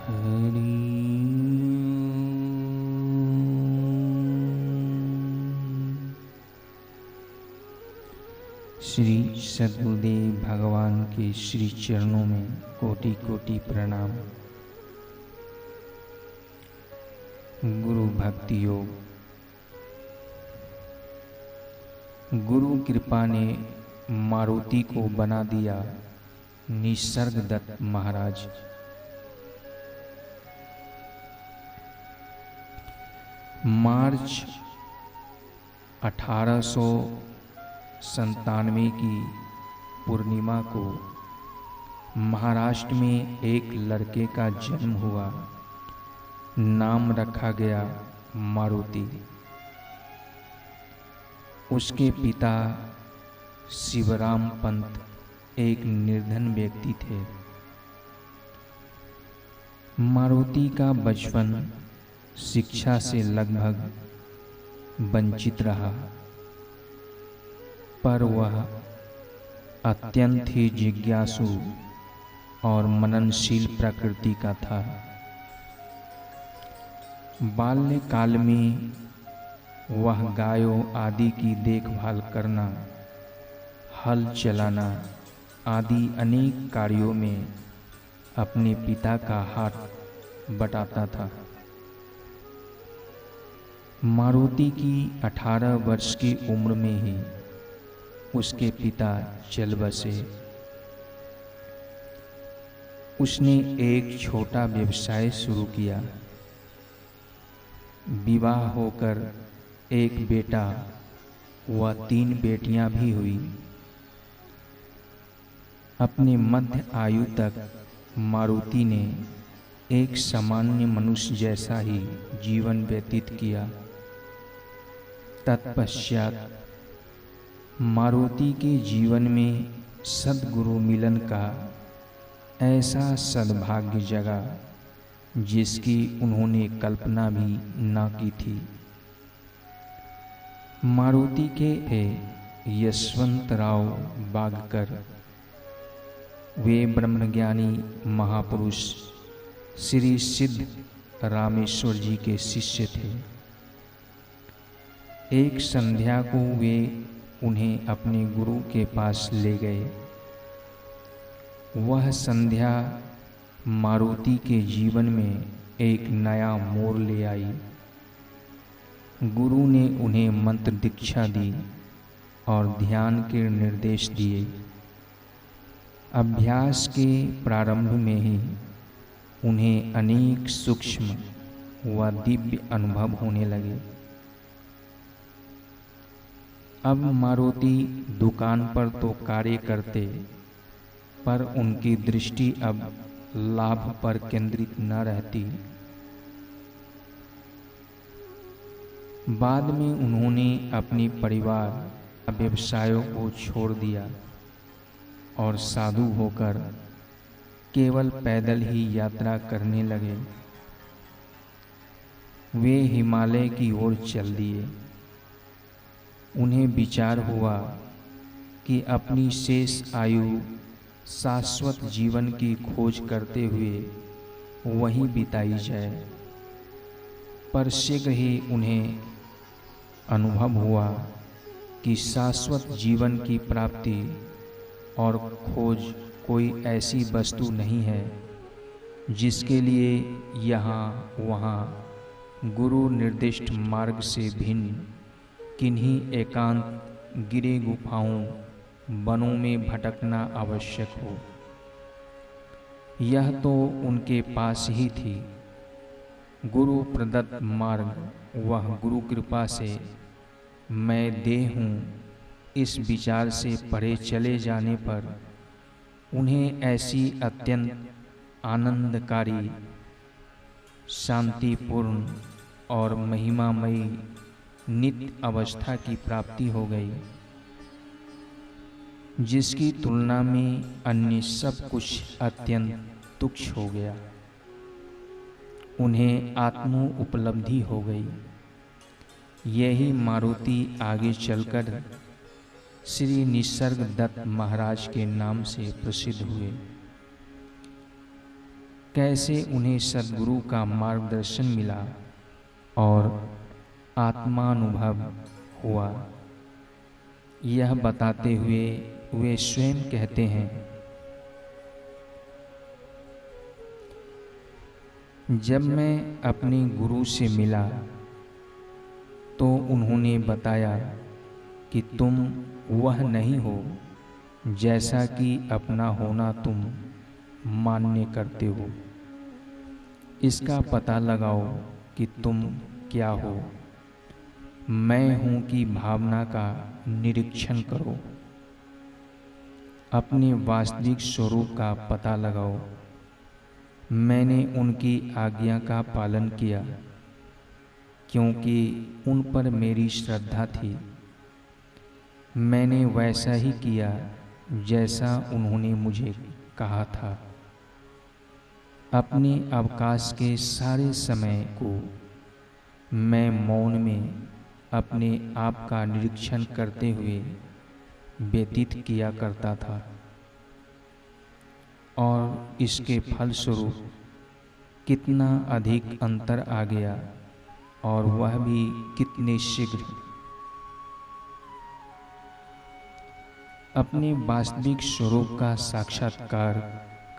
श्री सद्गुरुदेव भगवान के श्री चरणों में कोटि कोटि प्रणाम। गुरु भक्ति योग। गुरु कृपा ने मारुति को बना दिया निसर्गदत्त महाराज। मार्च 1897 की पूर्णिमा को महाराष्ट्र में एक लड़के का जन्म हुआ। नाम रखा गया मारुति। उसके पिता शिवराम पंत एक निर्धन व्यक्ति थे। मारुति का बचपन शिक्षा से लगभग वंचित रहा, पर वह अत्यंत ही जिज्ञासु और मननशील प्रकृति का था। बाल्यकाल में वह गायों आदि की देखभाल करना, हल चलाना आदि अनेक कार्यों में अपने पिता का हाथ बटाता था। मारुति की 18 वर्ष की उम्र में ही उसके पिता चल बसे। उसने एक छोटा व्यवसाय शुरू किया। विवाह होकर एक बेटा व 3 बेटियां भी हुई। अपने मध्य आयु तक मारुति ने एक सामान्य मनुष्य जैसा ही जीवन व्यतीत किया। तत्पश्चात मारुति के जीवन में सद्गुरु मिलन का ऐसा सद्भाग्य जगा जिसकी उन्होंने कल्पना भी न की थी। मारुति के यशवंतराव बागकर वे ब्रह्मज्ञानी महापुरुष श्री सिद्ध रामेश्वर जी के शिष्य थे। एक संध्या को वे उन्हें अपने गुरु के पास ले गए। वह संध्या मारुति के जीवन में एक नया मोड़ ले आई। गुरु ने उन्हें मंत्र दीक्षा दी और ध्यान के निर्देश दिए। अभ्यास के प्रारंभ में ही उन्हें अनेक सूक्ष्म व दिव्य अनुभव होने लगे। अब मारुति दुकान पर तो कार्य करते, पर उनकी दृष्टि अब लाभ पर केंद्रित न रहती। बाद में उन्होंने अपने परिवार व्यवसायों को छोड़ दिया और साधु होकर केवल पैदल ही यात्रा करने लगे। वे हिमालय की ओर चल दिए। उन्हें विचार हुआ कि अपनी शेष आयु शाश्वत जीवन की खोज करते हुए वहीं बिताई जाए। पर शीघ्र ही उन्हें अनुभव हुआ कि शाश्वत जीवन की प्राप्ति और खोज कोई ऐसी वस्तु नहीं है जिसके लिए यहाँ वहाँ गुरु निर्दिष्ट मार्ग से भिन्न किन्हीं एकांत गिरे गुफाओं वनों में भटकना आवश्यक हो। यह तो उनके पास ही थी। गुरु प्रदत्त मार्ग, वह गुरु कृपा से मैं देह हूँ, इस विचार से परे चले जाने पर उन्हें ऐसी अत्यंत आनंदकारी, शांतिपूर्ण और महिमामयी नित्य अवस्था की प्राप्ति हो गई जिसकी तुलना में अन्य सब कुछ अत्यंत तुच्छ हो गया। उन्हें आत्म उपलब्धि हो गई। यही मारुति आगे चलकर श्री निसर्गदत्त महाराज के नाम से प्रसिद्ध हुए। कैसे उन्हें सद्गुरु का मार्गदर्शन मिला और आत्मानुभव हुआ, यह बताते हुए वे स्वयं कहते हैं, जब मैं अपने गुरु से मिला तो उन्होंने बताया कि तुम वह नहीं हो जैसा कि अपना होना तुम मान्य करते हो। इसका पता लगाओ कि तुम क्या हो। मैं हूँ की भावना का निरीक्षण करो। अपने वास्तविक स्वरूप का पता लगाओ। मैंने उनकी आज्ञा का पालन किया क्योंकि उन पर मेरी श्रद्धा थी। मैंने वैसा ही किया जैसा उन्होंने मुझे कहा था। अपने अवकाश के सारे समय को मैं मौन में अपने आप का निरीक्षण करते हुए व्यतीत किया करता था और इसके फलस्वरूप कितना अधिक अंतर आ गया और वह भी कितने शीघ्र। अपने वास्तविक स्वरूप का साक्षात्कार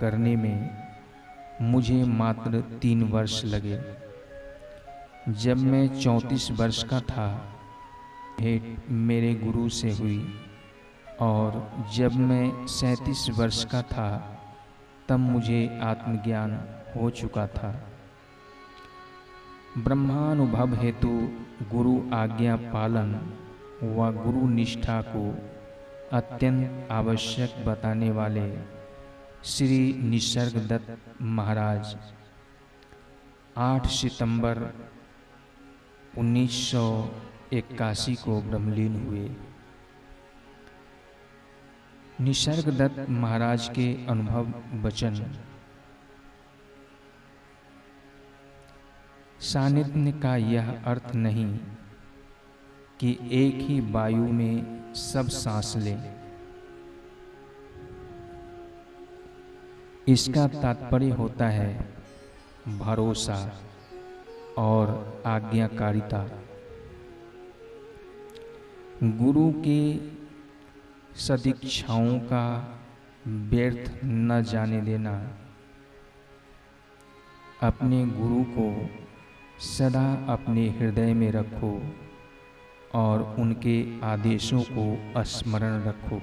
करने में मुझे मात्र 3 वर्ष लगे। जब मैं 34 वर्ष का था, भेंट मेरे गुरु से हुई और जब मैं 37 वर्ष का था तब मुझे आत्मज्ञान हो चुका था। ब्रह्मानुभव हेतु गुरु आज्ञा पालन व गुरु निष्ठा को अत्यंत आवश्यक बताने वाले श्री निसर्गदत्त महाराज 8 सितंबर 1981 को ब्रह्मलीन हुए। निसर्गदत्त महाराज के अनुभव वचन। सानिध्य का यह अर्थ नहीं कि एक ही वायु में सब सांस लें। इसका तात्पर्य होता है भरोसा और आज्ञाकारिता। गुरु के सदीक्षाओं का व्यर्थ न जाने देना। अपने गुरु को सदा अपने हृदय में रखो और उनके आदेशों को स्मरण रखो।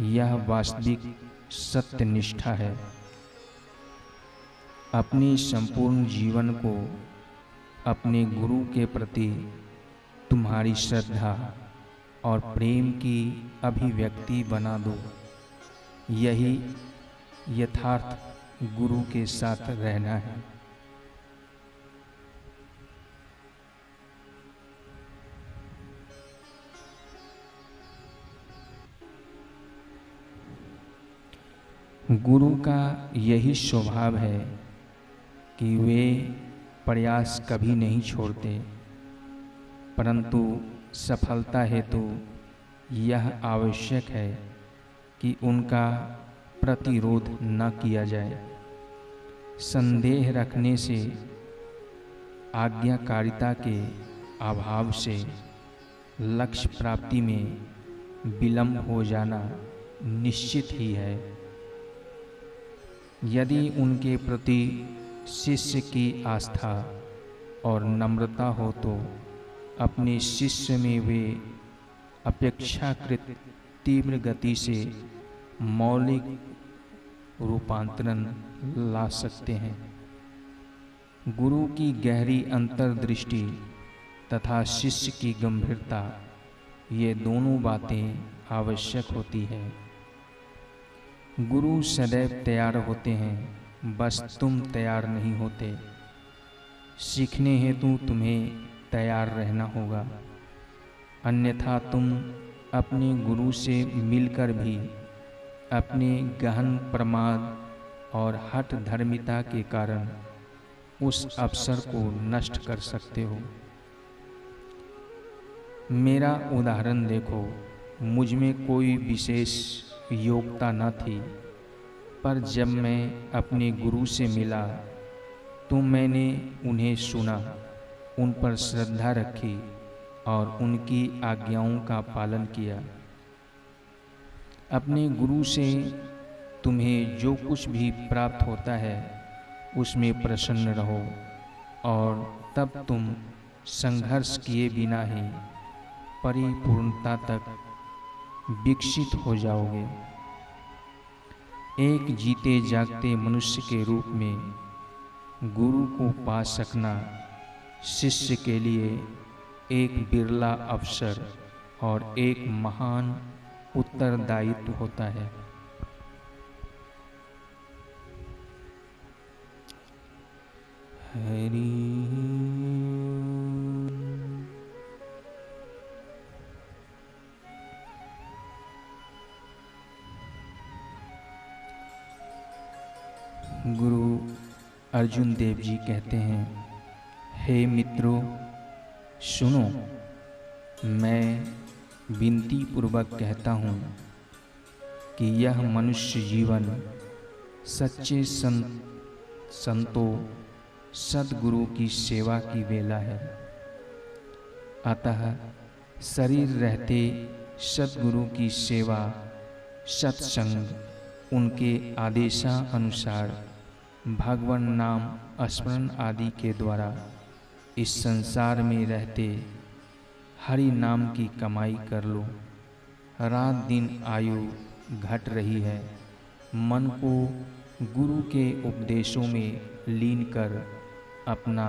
यह वास्तविक सत्य निष्ठा है। अपने संपूर्ण जीवन को अपने गुरु के प्रति तुम्हारी श्रद्धा और प्रेम की अभिव्यक्ति बना दो। यही यथार्थ गुरु के साथ रहना है। गुरु का यही स्वभाव है कि वे प्रयास कभी नहीं छोड़ते, परंतु सफलता हेतु यह आवश्यक है कि उनका प्रतिरोध न किया जाए। संदेह रखने से, आज्ञाकारिता के अभाव से लक्ष्य प्राप्ति में विलंब हो जाना निश्चित ही है। यदि उनके प्रति शिष्य की आस्था और नम्रता हो तो अपने शिष्य में वे अपेक्षाकृत तीव्र गति से मौलिक रूपांतरण ला सकते हैं। गुरु की गहरी अंतर्दृष्टि तथा शिष्य की गंभीरता, ये दोनों बातें आवश्यक होती है। गुरु सदैव तैयार होते हैं, बस तुम तैयार नहीं होते। सीखने हेतु तुम्हें तैयार रहना होगा, अन्यथा तुम अपने गुरु से मिलकर भी अपने गहन प्रमाद और हठ धर्मिता के कारण उस अवसर को नष्ट कर सकते हो। मेरा उदाहरण देखो, मुझ में कोई विशेष योग्यता न थी, पर जब मैं अपने गुरु से मिला तो मैंने उन्हें सुना, उन पर श्रद्धा रखी और उनकी आज्ञाओं का पालन किया। अपने गुरु से तुम्हें जो कुछ भी प्राप्त होता है उसमें प्रसन्न रहो और तब तुम संघर्ष किए बिना ही परिपूर्णता तक विकसित हो जाओगे। एक जीते जागते मनुष्य के रूप में गुरु को पा सकना शिष्य के लिए एक बिरला अवसर और एक महान उत्तरदायित्व होता है। हरि गुरु अर्जुन देव जी कहते हैं, हे मित्रों सुनो, मैं विनती पूर्वक कहता हूँ कि यह मनुष्य जीवन सच्चे संतों सद्गुरु की सेवा की वेला है। अतः शरीर रहते सद्गुरु की सेवा, सत्संग, उनके आदेशानुसार भगवान नाम स्मरण आदि के द्वारा इस संसार में रहते हरि नाम की कमाई कर लो। रात दिन आयु घट रही है, मन को गुरु के उपदेशों में लीन कर अपना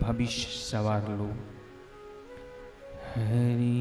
भविष्य संवार लो। हरि